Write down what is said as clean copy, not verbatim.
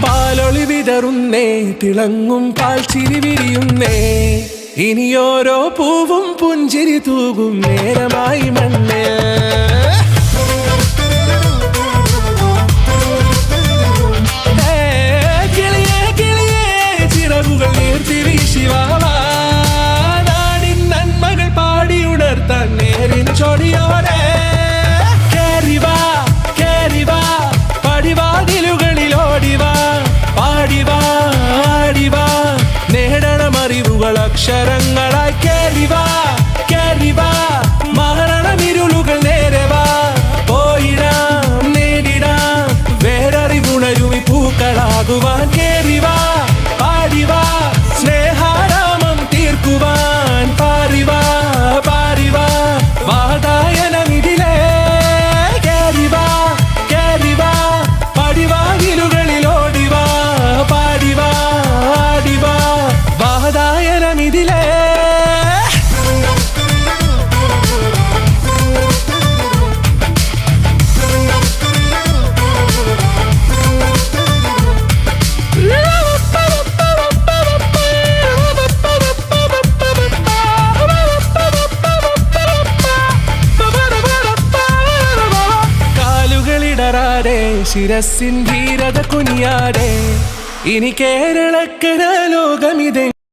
പാലൊളി വിതറുന്നേ, തിളങ്ങും പാൽച്ചിരി വിരിയുന്നേ, ഇനിയോരോ പൂവും പുഞ്ചിരി തൂകും നേരമായി മണ്ണേ. കിളിയേ കിളിയേ ചിറകുകൾ നീർത്തി വീശിവാവാ, നാടിൻ നന്മകൾ പാടിയുണർത്താൻ നേരിൻ ചൊടിയോടെ. കേറിവാ കേറിവാ പടിവാതിലുകളിലോടിവാ, പാടിവാ ആടിവാ നേടണമറിവുകൾ അക്ഷരങ്ങളായി. കേറിവാ കേറിവാ മരണമിരുളുകൾ നേരവാ, പോയിടാം നേടിടാം വേററിവുണരുമി പൂക്കളാകുവാൻ. കേറിവാ പാടിവാ സ്നേഹാരാമം തീർക്കുവാൻ, പാറിവാ പാറിവാ വാതായനമിതിലേ. കേറിവാ കേറിവാ പടിവാതിലുകളിലോടിവാ, പാടിവാ ആടിവാ വാതായനമിതിലേ. കാലുകളിടറാതെ ശിരസിൻ ധീരത കുനിയാതെ, ഇനി കേരളക്കര ലോകമിതെ